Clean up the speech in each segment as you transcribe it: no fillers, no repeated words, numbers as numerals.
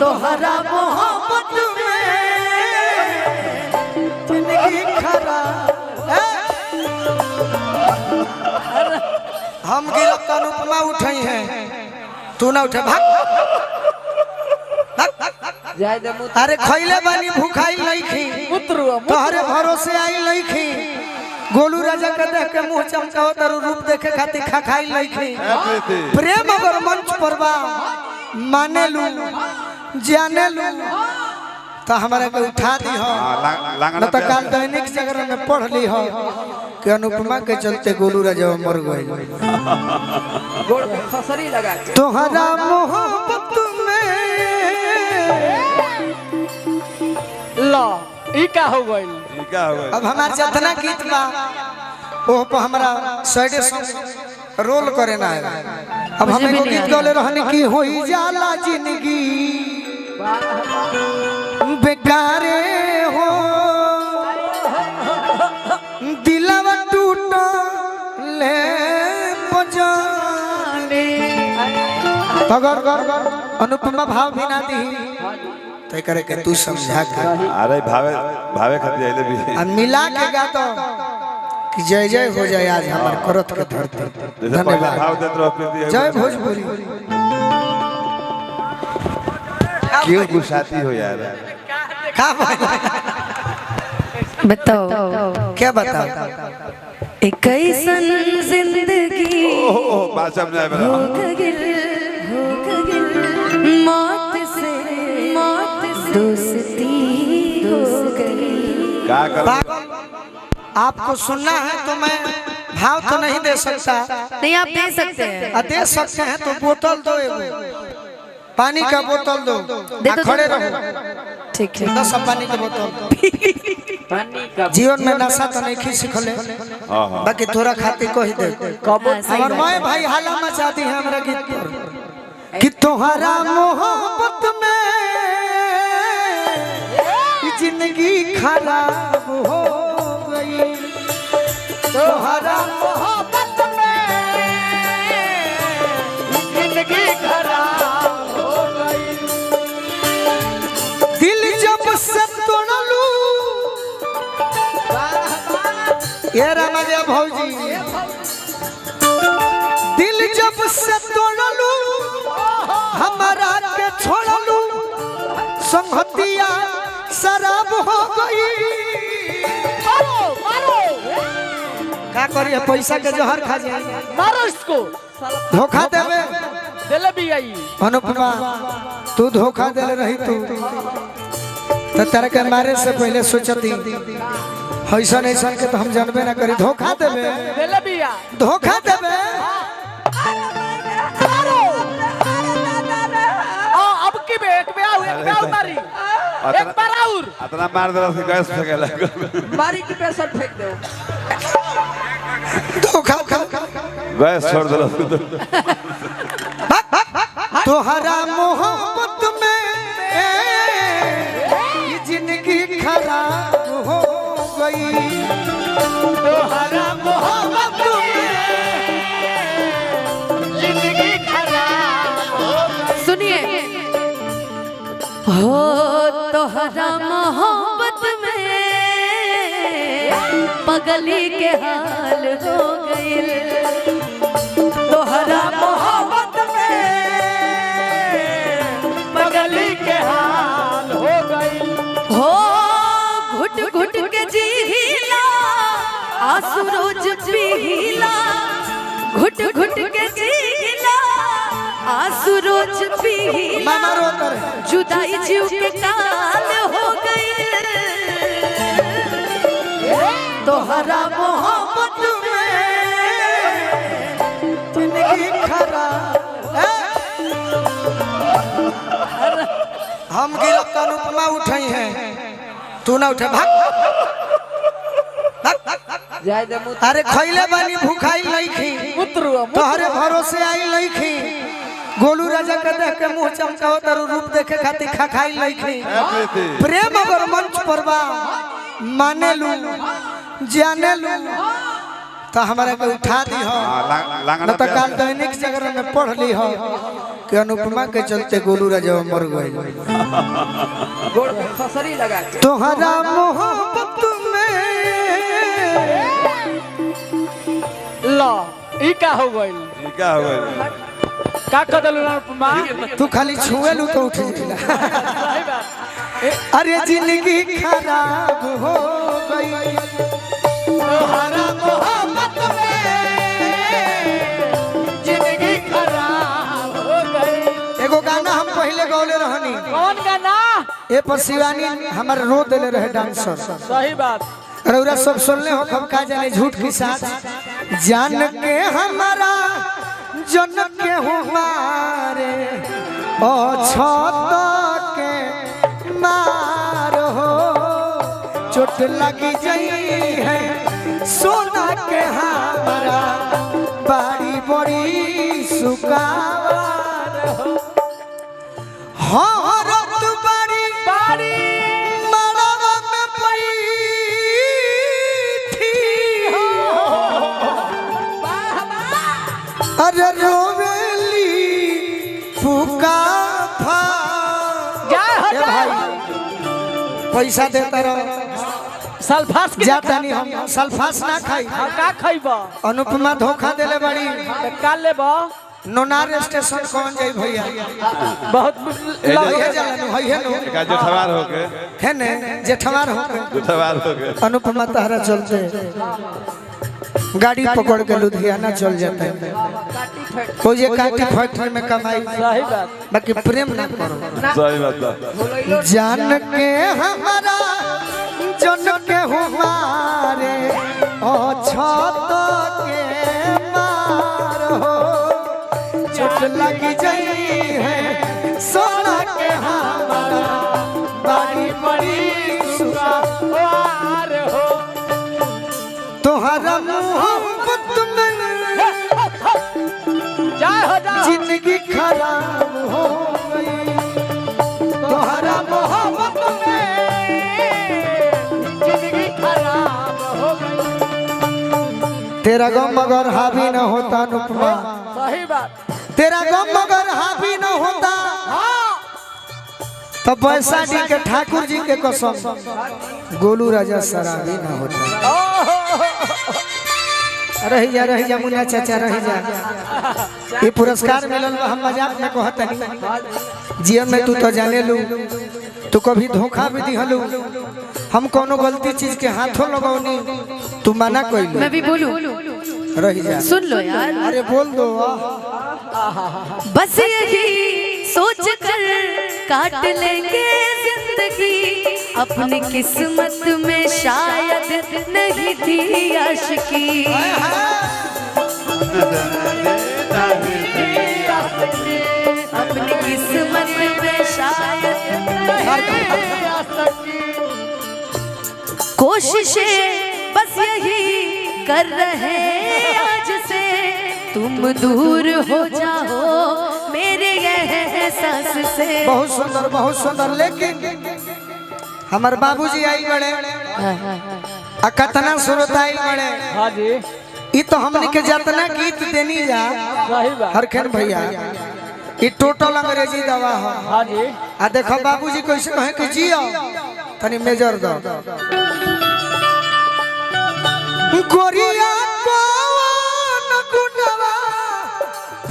तोहरा मोहब्बत में जिंदगी खराब। हम गिरफ्त अनुपमा उठाई हैं, तू ना उठे, भाग। अरे खैले बानी भूखाई लईखी, तोहरे भरोसे आई लईखी। गोलू राजा के देख के मुंह चमकाओ तारू रूप देखे खातिर खाई लईखी। प्रेम अगर मंच पर बा माने लू जाने लू तो हमारा के उठा दी हो, न तो काल दैनिक जागरण में पढ़ ली हो कि अनुपमा के चलते गोलू राजा मर गए। तोहरा मोहब्बत में ला ई का हो गइल। अब हमार जितना गीत बा वो पर हमारा साइड रोल करे ना है। अब हम एगो गीत गौले रहने की होई जाला जिंदगी बेकारे हो, दिलवा टूटले बजाने। अगर अनुपमा भाव भी ना दी तय करे के तू समझा के। अरे भावे भावे खातिर आइले भी मिला के गा तो कि जय जय हो जाए आज हमार करत के धरती। धन्यवाद। भाव देत रहो प्रीति। जय भोजपुरी। क्यों गुस्साती हो यार? बताओ क्या बताओ? एक ऐसन जिंदगी बात समझ आया मेरा। मौत से दोस्ती हो गई। क्या कर? आपको सुनना है तो मैं भाव तो नहीं दे सकता। नहीं आप दे सकते हैं। दे सकते हैं तो बोतल दो, एगो पानी का बोतल दो, खड़े रहो। ठीक है। 10 पानी का बोतल। जीवन में नशा तो नहीं सीखले, बाकी थोड़ा खाती को ही दे। हमार माए भाई हाला मचा दी है हमरा गीत पर कि तोहरा मोहब्बत में जिंदगी खराब हो गई। तोहरा मोहब्बत में जिंदगी खराब हो गई। दिल जब से तोड़लू ये रामाजा भौजी, दिल जब से तोड़लू हमारा के छोड़लू, संगतिया शराब हो गई। क्या करिए पैसा के जहर खा जाए। मारो इसको। धोखा देवे दिले भी आई। अनुपमा तू धोखा दे रही तू तो तेरे के मारे से पहले सोचती ऐसा ऐसा के तो हम जानबे ना करी। धोखा देवे दिले भी आ। धोखा देवे। अब की बे एक बे आउ मारी। एक बार और इतना मार दे से गैस फेंके लगा। मारी की पैसा फेंक दो। धोखा गैस छोड़ दे। तोहरा मोहब्बत में जिंदगी खराब हो गई। तोहरा मोहब्बत में जिंदगी खराब हो गई। सुनिए हो तोहरा मोहब्बत में पगली के हाल हो गई। तोहरा मोहब्बत में पगली के हाल हो गई। हो घुट घुट के जीला आंसू रोज पीला। घुट घुट के जीला आंसू रोज पीला। मामा रो कर जुदाई जीव के काल हो गई। तोहरा मोहब्बत में जिंदगी खराब। हम गिरफ्त अनुपमा उठाई हैं, तू ना उठे, भाग। अरे खैले बानी भूखाई लईखी, तोहरे भरोसे आई लईखी। गोलू राजा के देख के मुंह चमकाओ तारू रूप देखे खातिर खाई लईखी। प्रेम अगर मंच पर बा माने लू जाने लू तो हमारा के उठा दी हो, न तो काल दैनिक जागरण में पढ़ ली हो कि अनुपमा के चलते गोलू राजा मर गए। गोड़ में फसरी लगा के तोहरा मोहब्बत में ला ई का हो गइल ये क्या हो गया का कदल अनुपमा तू खाली छुएलू तो उठ जाला। सही बात अरे जिंदगी खराब हो गई तोहरा मोहब्बत में, जिंदगी खराब हो गई। एगो गाना हम पहले गौले रहनी कौन गाना ए पर शिवानी हमार रो देले रहे डांसर। सही बात रउरा सब सुनले हो कब का जाने झूठ की साथ जान के हमारा जन के हमारे ओ छत के मार हो चोट लगी गई है सोना के हमारा बाड़ी बड़ी सुकावार हो रत बाड़ी बाड़ी मड़वा में पई थी अरे रोवेली फूका था जय हो ए जय भाई हो। पैसा देता रहो सल्फास के जाता नहीं हम सल्फास ना खाई और का खइबा अनुपमा धोखा देले बड़ी तो का लेबा नोनार स्टेशन कौन जाई भैया बहुत लगे जालन है नो का जठवार हो के है ने जेठवार हो के जठवार हो के अनुपमा तहरा चलते गाड़ी पकड़ के लुधियाना चल जाता है कोई ये काटी फैक्ट्री में कमाई सही बात बाकी प्रेम ना करो सही बात बा जान के हमारा जन के हमारे ओ छत के मार हो चोट लगी गई है सोना के हमारा बाड़ी बड़ी वार हो तोहरा मोहब्बत में जय हो जय जिंदगी खराब हो गई तोहरा मोहब्बत में जिंदगी खराब हो गई तेरा गम मगर हावी न होता अनुपमा सही बात तेरा गम मगर हावी न होता तो बैसाडी के ठाकुर जी के कसम गोलू राजा शराबी न होता रही जा मुन्ना चाचा रही जा ये पुरस्कार मिलल बा, हम मजाक में कहत नहीं जीवन में तू तो जाने लू तू कभी धोखा भी दिहलू हम कोनो गलती चीज के हाथों लगौनी तू मना कइलू मैं भी बोलूं रही जा सुन लो यार अरे बोल दो बस यही सोच कर काट लेंगे जिंदगी अपनी किस्मत में शायद नहीं थी आशिकी अपनी किस्मत में शायद कोशिशें बस यही कर रहे आज से तुम दूर हो जाओ मेरे एहसास से। बहुत सुंदर लेकिन हमार बाबूजी आई बड़े आ कतना सुरत आई बड़े हाँ जी ई तो हमने के जितना गीत देनी जा सही बात हरखेन भैया ई टोटल अंग्रेजी दवा हो हाँ जी आ देखो बाबूजी कैसे कहे कि जियो तनी मेजर दो गोरिया कौन गुनवा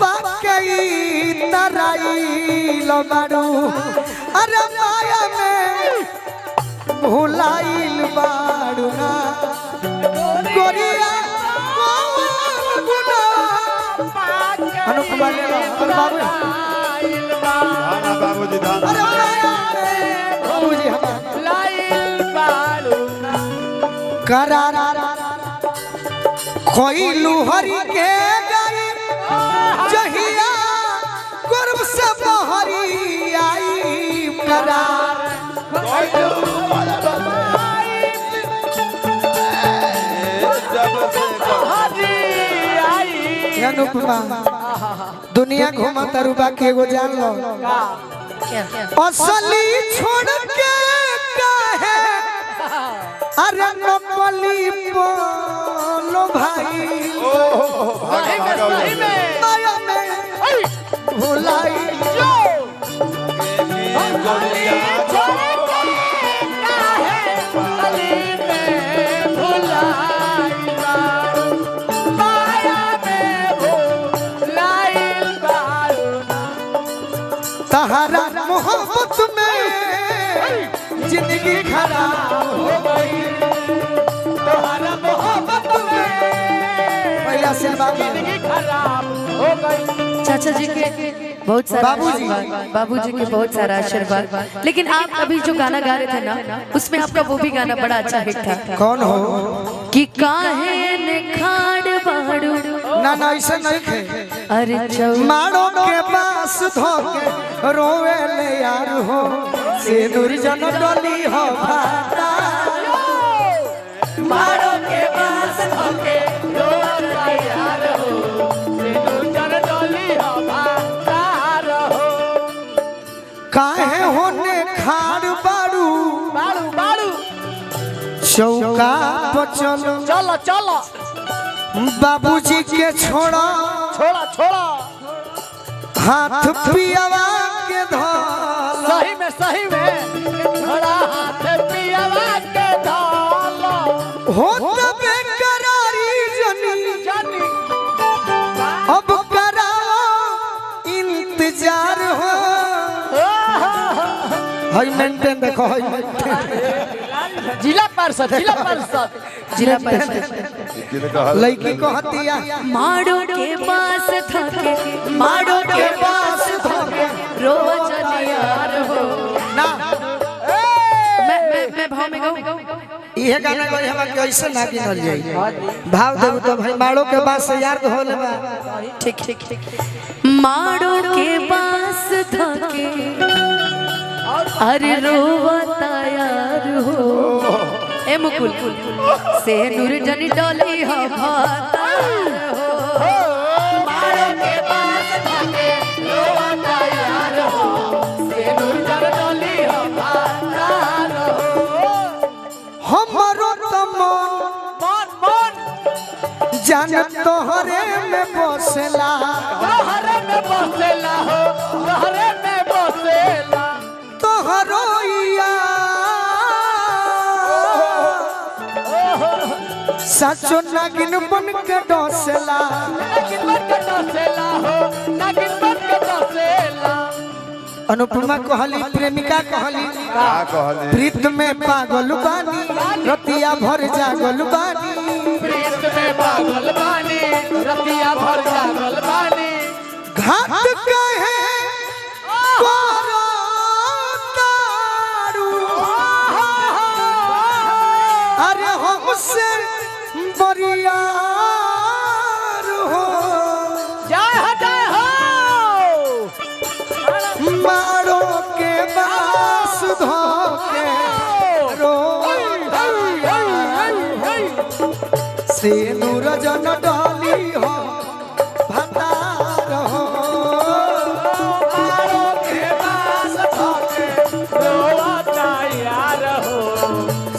पाकई तराई लबाड़ू अरे माया में भुलाइल बाड़ू ना गोरिया कौन गुनवा अनुपमा ले लो और बाबू धाना बाबूजी धाना अरे माया में बाबूजी हमारा लाइल बालू करार कोई लुहरी के गई जहिया गर्व से बहरी आई करार अनुपमा दुनिया घुमा तरुबा के एगो जान लो असली छोड़ के काहे अरे नकली बोलो भाई माया में भुलाई जो गोरिया छोड़ के काहे गली में भुलाई बारू माया में भुलाई बारू तहरा मोहब्बत में जिंदगी खराब हो गई तोहरा मोहब्बत में पहला से जिंदगी खराब हो गई। चाचा जी के बहुत सारा बाबूजी। आशीर्वाद, बाबूजी के बहुत सारा आशीर्वाद। लेकिन आप अभी जो गाना गा रहे थे ना, उसमें आपका वो भी गाना बड़ा अच्छा हिट था कौन हो कि काहे ने खाड़ बाड़ू ना ना ऐसे नहीं थे अरे चौ मारो के पास धोके रोवे ले यार हो से दुर्जन डोली हो भाता मारो के पास धोके रोता यार हो सिंदूर डोली हो भातार हो काहे होने खाड़ बाड़ू बाड़ू बाड़ू चौका पचल चलो चलो बाबूजी के छोड़ा छोड़ा छोड़ा हाथ पियावा के धोल सही में छोड़ा हाथ पियावा के धालो हो तबे करारी जनी जानी अब कराओ इंतजार हो हाय मेंटेन देखो हाय मेंटेन जिला परिषद जिला परिषद जिनका हल लड़की को हतिया माड़ो के पास थके माड़ो के पास थके रोज यार हो ना मैं भाव में गाऊं ये गाना कोई हम कैसे ना गिनल जाई भाव देबू तो भाई माड़ो के बाद से यार हो लेबा ठीक माड़ो के पास थके अरे रोवता यार हो ए मुकुल से नूर जनी डोली हो भातार हो मारो के पास थके रोता यार हो सिंदूर डोली हो भातार हो हमरो तमन मन मन जान तोहरे में बसला तोहरे में बसेला हो तोहरे में बसेला तोहरो सचो नागिन बन के डोसला नागिन बन के डसेला हो नागिन बन के डसेला अनुपमा कहली प्रेमिका कहली का कहली प्रीत में पागल बानी रतिया भर जागल बानी प्रीत में पागल बानी रतिया भर जागल बानी घात कहे करो तारू अरे हमसे बरियार हो जय हो मारो के बास धोके रो से नूर जन डाली हो भतार हो मारो के पास धोके रोता यार हो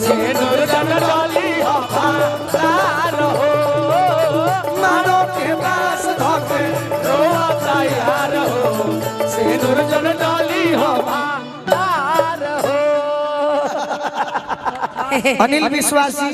सिंदूर डोली हो भातार हो मारो के बास धोके रोता यार हो सिंदूर डोली हो भातार हो अनिल विश्वासी